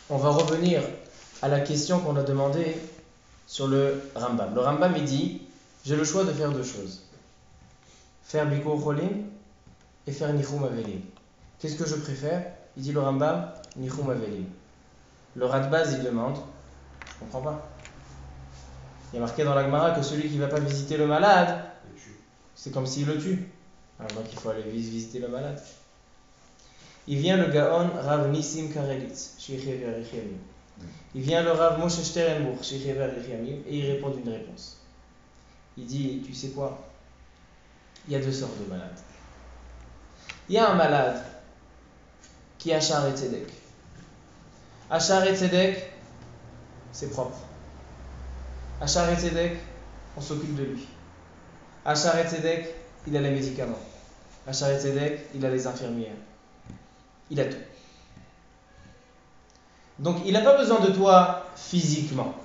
on va revenir à la question qu'on a demandée sur le Rambam. Le Rambam, il dit, j'ai le choix de faire deux choses. Faire Bikur Cholim et faire Nichum Avelim. Qu'est-ce que je préfère? Il dit le Rambam, Nichum Avelim. Le Radbaz, il demande, je comprends pas. Il y a marqué dans la Gemara que celui qui ne va pas visiter le malade, c'est comme s'il le tue. Alors donc il faut aller visiter le malade. Il vient le Gaon Rav Nissim Karelitz, Sheikhé Verichiamim. Il vient le Rav Moshe Sternburg, Sheikhé Verichiamim, et il répond d'une réponse. Il dit, tu sais quoi? Il y a deux sortes de malades. Il y a un malade qui a Achar et Tzedek. Achar et Tzedek, c'est propre. Achar et Tzedek, on s'occupe de lui. Achar et Tzedek, il a les médicaments. Achar et Tzedek, il a les infirmières. Il a tout. Donc il n'a pas besoin de toi physiquement.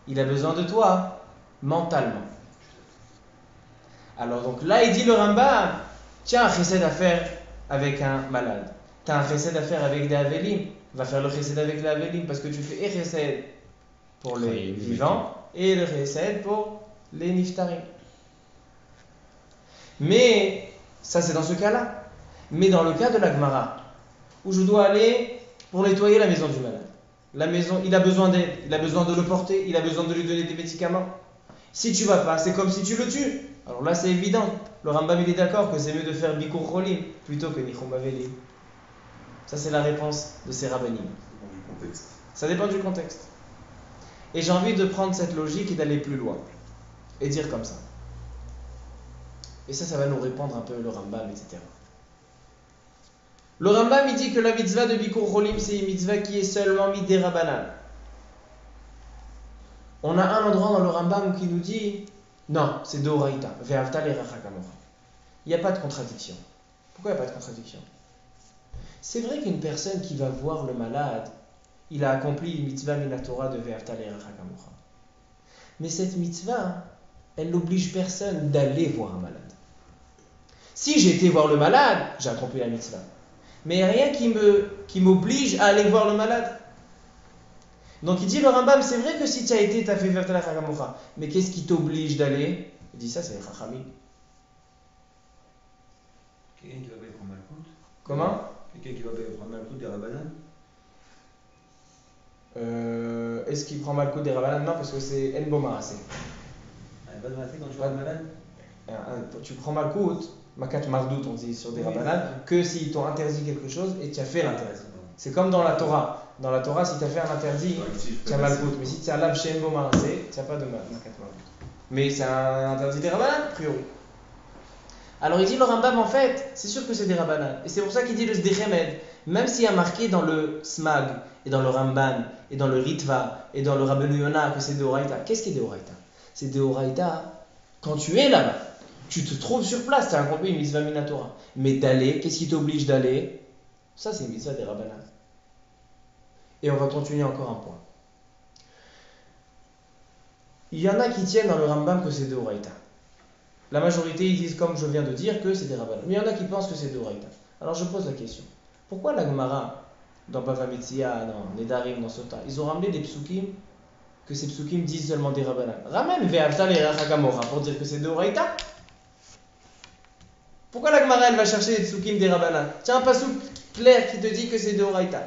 Il a besoin de toi mentalement. Alors donc là il dit le Rambam, tiens un chesed à faire avec un malade. Tu as un chesed à faire avec des Avelim. Va faire le chesed avec les Avelim parce que tu fais un chesed pour les vivants et le chesed pour les niftarim. Mais ça c'est dans ce cas-là. Mais dans le cas de la Gemara, où je dois aller pour nettoyer la maison du malade. La maison, il a besoin d'aide, il a besoin de le porter, il a besoin de lui donner des médicaments. Si tu vas pas, c'est comme si tu le tues. Alors là c'est évident. Le Rambam il est d'accord que c'est mieux de faire Bikur Cholim plutôt que Nichum Avelim. Ça c'est la réponse de ces rabbinim. Ça dépend du contexte. Et j'ai envie de prendre cette logique et d'aller plus loin. Et dire comme ça. Et ça va nous répondre un peu le Rambam, etc. Le Rambam il dit que la mitzvah de Bikur Cholim c'est une mitzvah qui est seulement midé Rabbanan. On a un endroit dans le Rambam qui nous dit non, c'est Doraita, Ve'avta l'ereacha kamocha. Il n'y a pas de contradiction. Pourquoi il n'y a pas de contradiction? C'est vrai qu'une personne qui va voir le malade, il a accompli une mitzvah minatora de Ve'avta l'ereacha kamocha. Mais cette mitzvah, elle n'oblige personne d'aller voir un malade. Si j'ai été voir le malade, j'ai accompli la mitzvah. Mais il n'y a rien qui m'oblige à aller voir le malade. Donc il dit le Rambam, c'est vrai que si tu as été, tu as fait Ve'avta l'ereacha kamocha. Mais qu'est-ce qui t'oblige d'aller? Il dit ça, c'est les Chachamim. Quelqu'un qui va pas y prendre Malkout. Comment? Quelqu'un qui va pas y prendre Malkout des Rabbanan. Est-ce qu'il prend Malkout des Rabbanan? Non, parce que c'est En Bomarasé. Pas de raté quand tu vas malade. Tu prends Malkout, Makat Mardout, on dit sur des Rabbanan, que s'ils t'ont interdit quelque chose et tu as fait l'interdit. C'est comme dans la Torah. Dans la Torah, si tu as fait un interdit, tu as Malkout. Mais si tu as Lav Shem Bomarasé, tu n'as pas de Makat Mardout. Mais c'est un interdit des Rabbanan, a priori. Alors il dit le Rambam en fait, c'est sûr que c'est des Rabbanan. Et c'est pour ça qu'il dit le Sdechemed. Même s'il y a marqué dans le Smag, et dans le Ramban, et dans le Ritva, et dans le Rabbeinu Yonah que c'est Deoraita. Qu'est-ce qui est Deoraita? C'est Deoraita quand tu es là-bas. Tu te trouves sur place, tu as accompli une mitzvah minatora. Mais d'aller, qu'est-ce qui t'oblige d'aller? Ça c'est une mitzvah des Rabbanan. Et on va continuer encore un point. Il y en a qui tiennent dans le Rambam que c'est Deoraita. La majorité, ils disent, comme je viens de dire, que c'est des Rabbanan. Mais il y en a qui pensent que c'est Deoraita. Alors je pose la question. Pourquoi la Gemara, dans Bava Metzia, dans Nedarim, dans Sota, ils ont ramené des psukim, que ces psukim disent seulement des Rabbanan? Ramène Ve'avta l'ereacha kamocha pour dire que c'est Deoraita. Pourquoi la Gemara, elle va chercher des psukim des Rabbanan? Tiens, un pasuk clair qui te dit que c'est Deoraita.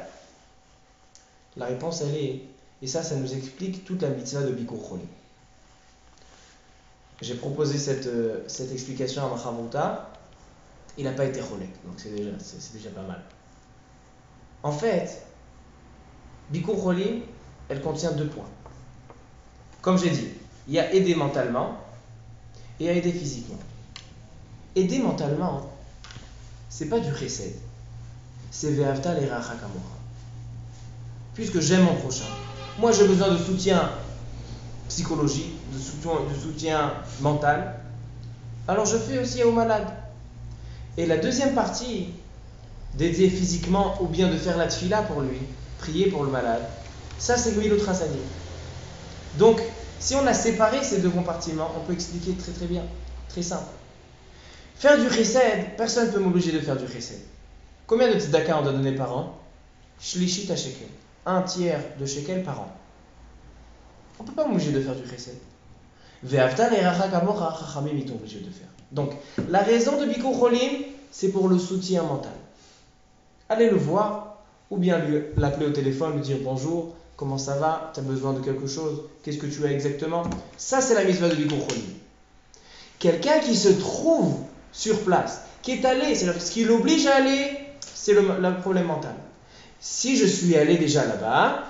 La réponse, elle est, et ça nous explique toute la mitzvah de Bikur Cholim. J'ai proposé cette explication à Machavuta, il n'a pas été cholek, donc c'est déjà pas mal. En fait, Bikur Cholim, elle contient 2 points. Comme j'ai dit, il y a aider mentalement et il y a aider physiquement. Aider mentalement, c'est pas du chesed, c'est ve'avta l'eracha kamocha. Puisque j'aime mon prochain, moi j'ai besoin de soutien psychologique, de soutien mental, alors je fais aussi aux malades. Et la deuxième partie, d'aider physiquement ou bien de faire la tfila pour lui, prier pour le malade, ça c'est Gmilut Chasadim. Donc, si on a séparé ces 2 compartiments, on peut expliquer très très bien, très simple. Faire du chesed, personne ne peut m'obliger de faire du chesed. Combien de tzedaka on doit donner par an? Shlishit à shekel. 1 tiers de shekel par an. On ne peut pas m'obliger de faire du chesed. Ve'avta l'eracha kamocha, chachamim ils t'ont obligé de faire. Donc, la raison de Bikur Cholim, c'est pour le soutien mental. Allez le voir, ou bien l'appeler au téléphone, lui dire bonjour, comment ça va, tu as besoin de quelque chose, qu'est-ce que tu as exactement. Ça, c'est la mitzvah de Bikur Cholim. Quelqu'un qui se trouve sur place, qui est allé, c'est-à-dire ce qui l'oblige à aller, c'est le problème mental. Si je suis allé déjà là-bas,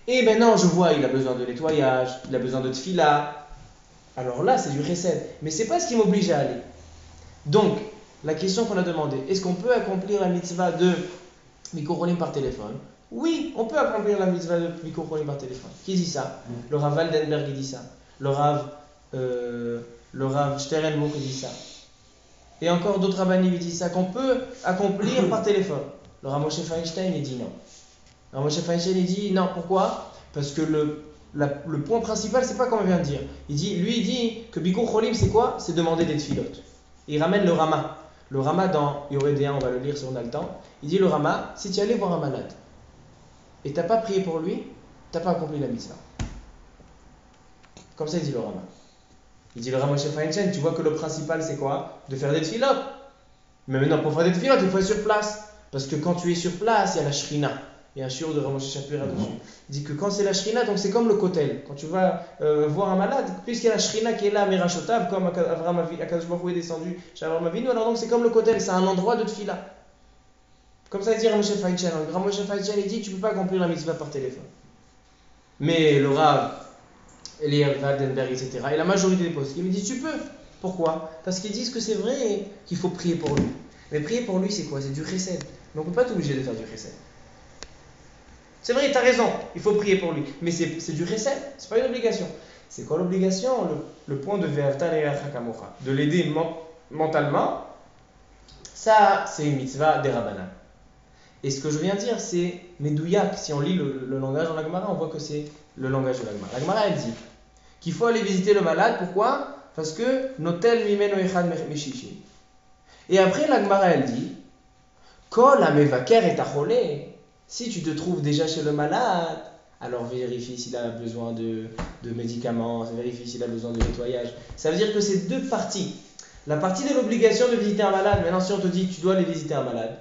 et maintenant je vois il a besoin de nettoyage, il a besoin de tfila, alors là c'est du chesed, mais c'est pas ce qui m'oblige à aller. Donc, la question qu'on a demandé, est-ce qu'on peut accomplir la mitzvah de Bikur Cholim par téléphone? Oui, on peut accomplir la mitzvah de Bikur Cholim par téléphone. Qui dit ça? Le Rav Waldenberg dit ça. Le Rav Sternbuch dit ça. Et encore d'autres rabbinim disent ça, qu'on peut accomplir par téléphone. Le Rav Moshe Feinstein il dit non. Le Rav Moshe Feinstein il dit non, pourquoi? Parce que le point principal, c'est pas comme on vient de dire. Il dit que Bikur Cholim c'est quoi? C'est demander des tfilotes. Il ramène le Rama. Le Rama dans Yoredéen, on va le lire si on a le temps. Il dit le Rama, si tu es allé voir un malade et tu n'as pas prié pour lui, tu n'as pas accompli la mitzvah. Comme ça il dit le Rama. Il dit le Rav Moshe Feinstein, tu vois que le principal c'est quoi? De faire des tfilotes. Mais maintenant pour faire des tfilotes, il faut être sur place. Parce que quand tu es sur place, il y a la shrina. Il y a un shiur de Rav Moshe Shapira dessus. Il dit que quand c'est la shrina, donc c'est comme le kotel. Quand tu vas voir un malade, puisqu'il y a la shrina qui est là, Merachotav, comme Akadosh Baruch Hu est descendu chez Avraham Avinu, alors donc c'est comme le kotel, c'est un endroit de tfila. Comme ça il dit Rav Moshe Feinstein. Rav Moshe Feinstein il dit tu ne peux pas accomplir la mitzvah par téléphone. Mais le Rav Eliyahu Waldenberg, etc. Et la majorité des postes, ils me disent tu peux. Pourquoi? Parce qu'ils disent que c'est vrai qu'il faut prier pour lui. Mais prier pour lui c'est quoi? C'est du chesed. Donc on ne peut pas t'obliger de faire du chesed. C'est vrai, tu as raison, il faut prier pour lui. Mais c'est du chesed, c'est pas une obligation. C'est quoi l'obligation? Le point de ve'avta l'eracha kamocha. De l'aider mentalement, ça c'est une mitzvah des rabbanan. Et ce que je viens de dire, c'est medouyak. Si on lit le langage dans la Gemara, on voit que c'est le langage de la Gemara. La Gemara, elle dit qu'il faut aller visiter le malade. Pourquoi? Parce que notel mimeno echad meshishim. Et après, la Gemara, elle dit kol hamevaker et acholé. Si tu te trouves déjà chez le malade, alors vérifie s'il a besoin de médicaments, vérifie s'il a besoin de nettoyage. Ça veut dire que c'est 2 parties. La partie de l'obligation de visiter un malade, maintenant si on te dit tu dois aller visiter un malade,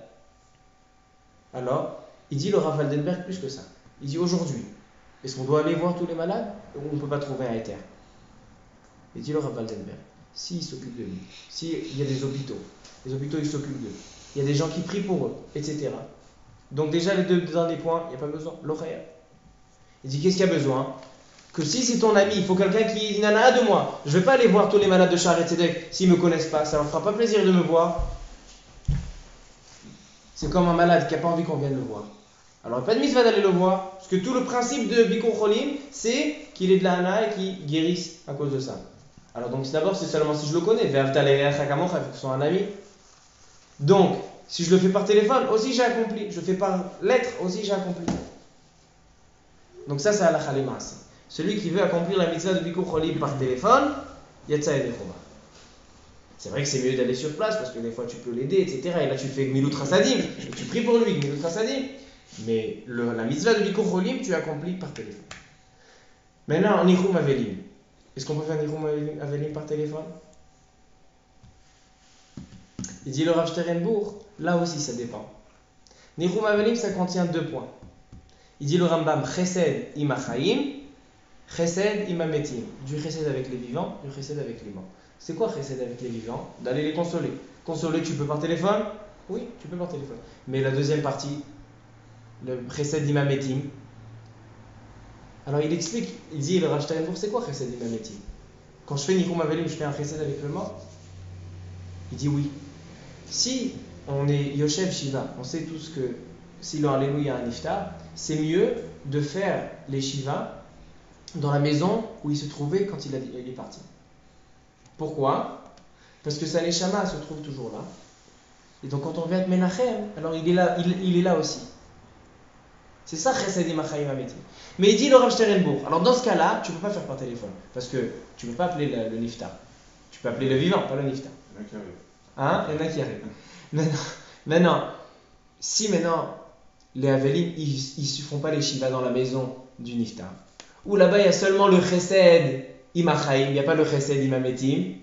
alors il dit le Rav Waldenberg plus que ça. Il dit aujourd'hui, est-ce qu'on doit aller voir tous les malades ou on ne peut pas trouver un éther? Il dit le Rav Waldenberg, s'il s'occupe de lui, s'il y a des hôpitaux, les hôpitaux ils s'occupent d'eux, il y a des gens qui prient pour eux, etc. Donc déjà les 2 derniers points, il n'y a pas besoin. L'oreille. Il dit qu'est-ce qu'il y a besoin? Que si c'est ton ami, il faut quelqu'un qui n'en a un de moi. Je ne vais pas aller voir tous les malades de Shaare Tzedek s'ils ne me connaissent pas. Ça ne leur fera pas plaisir de me voir. C'est comme un malade qui n'a pas envie qu'on vienne le voir. Alors il n'y a pas de mitzvah d'aller le voir. Parce que tout le principe de Bikur Cholim, c'est qu'il ait de la hana et qu'il guérisse à cause de ça. Alors donc d'abord c'est seulement si je le connais. Ve'avta l'eracha kamocha, il faut que ce soit un ami. Donc, si je le fais par téléphone, aussi j'ai accompli. Je le fais par lettre, aussi j'ai accompli. Donc ça, c'est halakha lema'aseh. Celui qui veut accomplir la mitzvah de Bikur Cholim par téléphone, yatsa yedei chova. C'est vrai que c'est mieux d'aller sur place, parce que des fois tu peux l'aider, etc. Et là tu fais Gmilut Chasadim, et tu pries pour lui, Gmilut Chasadim. Mais la mitzvah de Bikur Cholim, tu accomplis par téléphone. Maintenant, Nichum Avelim. Est-ce qu'on peut faire Nichum Avelim par téléphone? Il dit le Rav Sternbuch, là aussi ça dépend. Nichum Avelim, ça contient 2 points. Il dit le Rambam, Chesed ima chaim, Chesed ima metim. Du Chesed avec les vivants, du Chesed avec les morts. C'est quoi Chesed avec les vivants? D'aller les consoler. Consoler, tu peux par téléphone? Oui, tu peux par téléphone. Mais la deuxième partie, le Chesed ima metim, Alors il explique, il dit le Rav Steinbourg, c'est quoi Chesed Imametim? Quand je fais Nichum Avelim, je fais un Chesed avec le mort? Il dit oui. Si on est Yoshev Shiva, on sait tous que si le Alléluia a un Niftar, c'est mieux de faire les Shiva dans la maison où il se trouvait quand il est parti. Pourquoi? Parce que sa Neshama se trouve toujours là. Et donc quand on vient être Menachem, alors il est là aussi. C'est ça Chesed Imachayim Ametim. Mais il dit le Rav Steinbourg. Alors dans ce cas-là, tu ne peux pas faire par téléphone. Parce que tu ne peux pas appeler le Niftar. Tu peux appeler le vivant, pas le Niftar. Il y en a qui arrivent. Hein? Il y en a qui arrivent. Maintenant, si maintenant les Avelim, ils ne font pas les Shiva dans la maison du Niftar, ou là-bas il y a seulement le Chesed Imachayim, il n'y a pas le Chesed Imametim,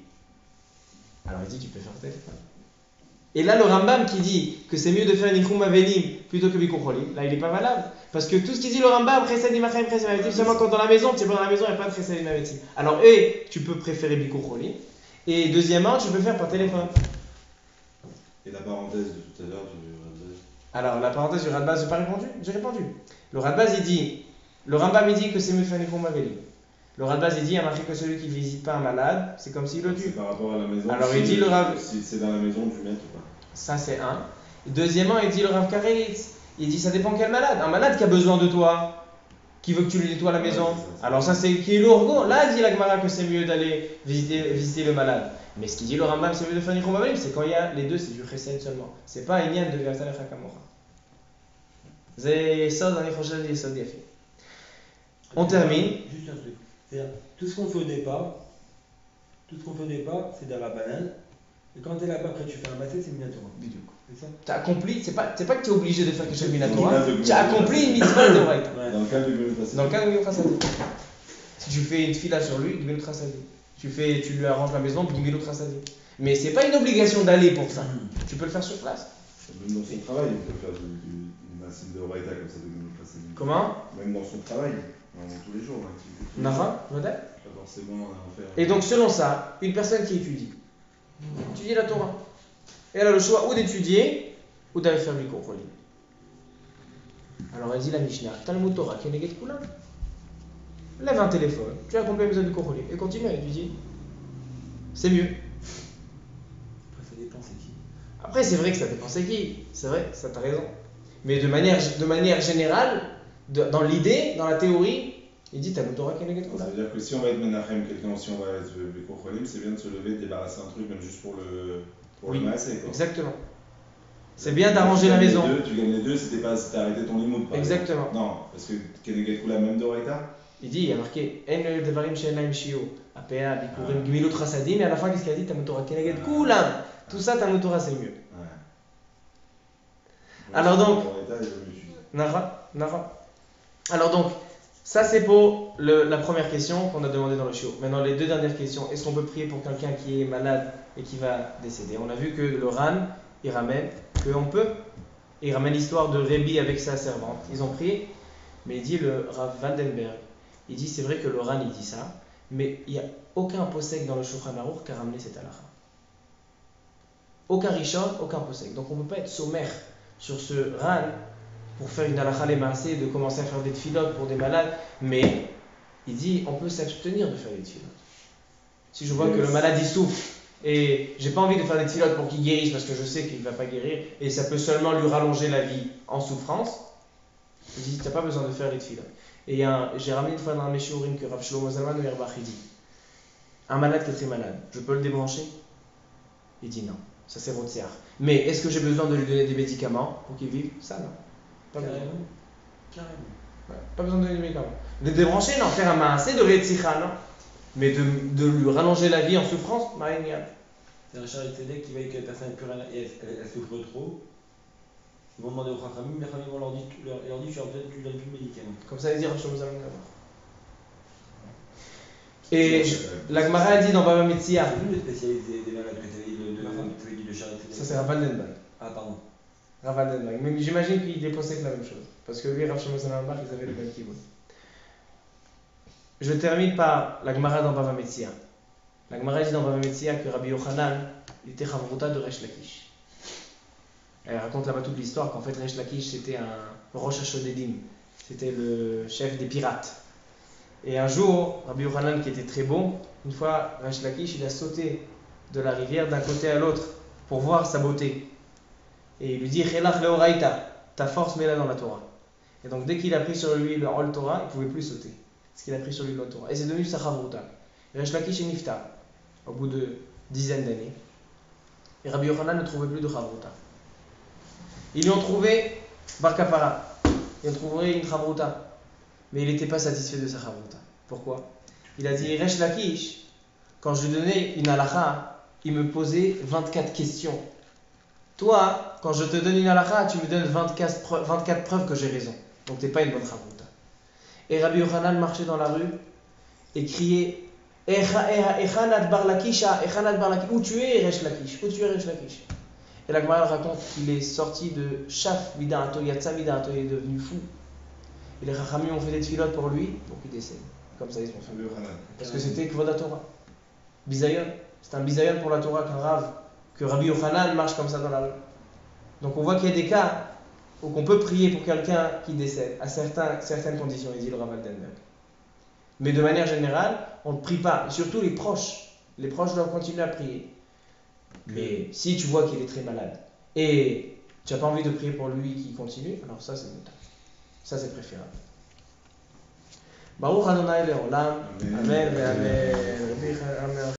alors il dit tu peux faire téléphone. Et là le Rambam qui dit que c'est mieux de faire Nichum Avelim plutôt que Bikur Cholim, là il n'est pas valable. Parce que tout ce qu'il dit le Rambam, Chesed Imachayim, Chesed Imametim, seulement quand dans la maison, tu es pas dans la maison, il n'y a pas de Chesed Imametim. Alors tu peux préférer Bikur Cholim. Et deuxièmement, tu peux faire par téléphone. Et la parenthèse de tout à l'heure du Radbaz. Alors, la parenthèse du Radbaz, j'ai pas répondu? J'ai répondu. Le Radbaz, il dit, le Rambam, il dit que c'est mieux de faire Nichum Avelim. Le Radbaz, il dit, il y a marqué que celui qui ne visite pas un malade, c'est comme s'il le tue. C'est par rapport à la maison. Alors, si il dit le Rav. Si c'est dans la maison du maître ou pas. Ça, c'est un. Et deuxièmement, il dit le Rav Karelitz. Il dit, ça dépend quel malade. Un malade qui a besoin de toi, qui veut que tu lui nettoies la maison. Ouais, c'est ça. Alors, ça, c'est qui est l'orgo. Là, dit la Gemara que c'est mieux d'aller visiter le malade. Mais ce qu'il dit le Rambam, c'est mieux de faire Nichum Avelim, c'est quand il y a les deux, c'est du Chesed seulement. C'est pas un Inyan de Vertalech HaKamora. C'est ça dans les prochaines et ça défi. On termine. Juste un truc. C'est-à-dire, tout ce qu'on fait au départ, c'est dans la banane. Et quand tu es là-bas, après tu fais un massé, c'est Minatora. C'est ça? Tu as accompli, c'est pas que tu es obligé de faire quelque chose de Minatora, Dans le cas de tu as accompli une mitzvah de Oraita. Ouais. Dans le cas du Gemilut Hasadim. Dans le cas de Gemilut Hasadim. Si tu fais une fila sur lui, Gemilut Hasadim. Tu lui arranges la maison, Gemilut Hasadim. Mais c'est pas une obligation d'aller pour ça. Tu peux le faire sur place. Même dans son travail, on peut faire du Massim de Horaïta comme ça de Gemilut Hasadim. Comment? Même dans son travail, dans tous les jours. L'activité. Nara, modèle. Pas forcément en faire. Et donc selon ça, une personne qui étudie la Torah, elle a le choix ou d'étudier ou d'aller faire du Bikur Cholim. Alors elle dit la Mishnah, Talmud Torah Keneged Kulam. Lève un téléphone, tu as accompli la mise du Bikur Cholim et continue à étudier. C'est mieux. Après, ça dépend, c'est qui. Après, c'est vrai que ça dépend c'est qui. C'est vrai, ça t'as raison. Mais de manière générale, dans l'idée, dans la théorie, il dit Talmud Torah Keneged Ça Kulam. veut dire que si on va être Menachem, quelqu'un, si on va être Bikur Cholim, c'est bien de se lever, de débarrasser un truc, même juste pour Oui, le masser. Quoi. Exactement. C'est bien d'arranger la maison. Tu gagnes les deux si t'as arrêté ton limoud. Exactement. Non, parce que Keneged Kulam, même d'Oraïta. Il dit, il y a marqué En devarim she'en lahem shiur, APA, Bikurim, Gemilut Hasadim, et à la fin, qu'est-ce qu'il a dit Talmud Torah Keneged Kulam. Tout ça, Talmud Torah, c'est mieux. Ouais. Alors donc, D'Oraïta, il vaut mieux étudier. Nara. Alors donc, ça c'est pour la première question qu'on a demandé dans le shiur. Maintenant, les deux dernières questions. Est-ce qu'on peut prier pour quelqu'un qui est malade et qui va décéder? On a vu que le Ran, il ramène qu'on peut. Il ramène l'histoire de Rébi avec sa servante. Ils ont prié. Mais il dit le Rav Waldenberg, il dit c'est vrai que le Ran il dit ça, mais il n'y a aucun posek dans le Shulchan Aruch qui a ramené cette halakha. Aucun Rishon, aucun posek. Donc on ne peut pas être sommaire sur ce Ran pour faire une halakha lemassée, de commencer à faire des tfilotes pour des malades, mais il dit on peut s'abstenir de faire des tfilotes. Si je vois que le malade il souffre et j'ai pas envie de faire des tfilotes pour qu'il guérisse parce que je sais qu'il ne va pas guérir et ça peut seulement lui rallonger la vie en souffrance, il dit tu n'as pas besoin de faire les tfilotes. Et j'ai ramené une fois dans un Meshurim que Rav Shlomo Zalman ou Yerbach il dit un malade qui est très malade, je peux le débrancher? Il dit non, ça c'est Rotziar. Mais est-ce que j'ai besoin de lui donner des médicaments pour qu'il vive? Ça non. Pas besoin. Carrément. Ouais, pas besoin de donner des médicaments. De débrancher, non. Faire un maassé de Retzicha, non. Mais de lui rallonger la vie en souffrance, Maïnial. C'est un Charles Tzedek qui voit que la personne n'a plus rien et elle souffre trop. Ils vont demander aux Chachamim, les Chachamim vont leur dire tu lui donnes plus de médicaments. Comme ça, il dit Rav Shlomo Zalman. Et la Gemara dit dans Baba Metzia, C'est lui le spécialiste des malades que tu avais dit de Charles Tzedek. ça c'est Rav Waldenberg. Ah, pardon. Rav Waldenberg. Mais j'imagine qu'il déposait que la même chose. Parce que lui et Rav Shlomo Zalman, ils avaient le même kibbout. Je termine par la Gemara dans Bava Metzia. La Gemara dit dans Bava Metzia que Rabbi Yochanan il était Chavruta de Resh Lakish. Elle raconte là-bas toute l'histoire qu'en fait Resh Lakish c'était un Rosh Hashodedim. C'était le chef des pirates. Et un jour, Rabbi Yochanan qui était très bon, une fois, Resh Lakish, il a sauté de la rivière d'un côté à l'autre pour voir sa beauté. Et il lui dit, Chelach leoraita, ta force mets-la dans la Torah. Et donc dès qu'il a pris sur lui le Ol Torah, il ne pouvait plus sauter. Parce qu'il a pris sur lui le Ol Torah. Et c'est devenu sa chavruta. Resh Lakish est niftar, au bout de dizaines d'années. Et Rabbi Yochanan ne trouvait plus de chavruta. Ils lui ont trouvé Bar Kapara. Ils ont trouvé une chavruta. Mais il n'était pas satisfait de sa chavruta. Pourquoi? Il a dit, Resh Lakish, quand je lui donnais une halakha, il me posait 24 questions. Toi, quand je te donne une halakha, tu me donnes 24 preuves que j'ai raison. Donc tu n'es pas une bonne chavruta. Et Rabbi Yochanan marchait dans la rue et criait, Echanat bar Lakisha, Echanat bar Lakish, où tu es Resh Lakish, où tu es Resh Lakish. Et la Gemara raconte qu'il est sorti de Shaf Midarato, Yatsa Midarato, il est devenu fou. Et les Chachamim ont fait des tfilotes pour lui, donc il décède. Comme ça ils sont fait. Parce que c'était Kvod Torah. Bisayon. C'est un bisayon pour la Torah qu'un Rav, que Rabbi Yochanan marche comme ça dans la rue. Donc on voit qu'il y a des cas où on peut prier pour quelqu'un qui décède, à certaines conditions, il dit le Rav Altenberg. Mais de manière générale, on ne prie pas. Surtout les proches. Les proches doivent continuer à prier. Mais si tu vois qu'il est très malade et tu n'as pas envie de prier pour lui qui continue, alors ça c'est mutar. Ça c'est préférable. Baruch Adonai Leolam. Amen. Amen.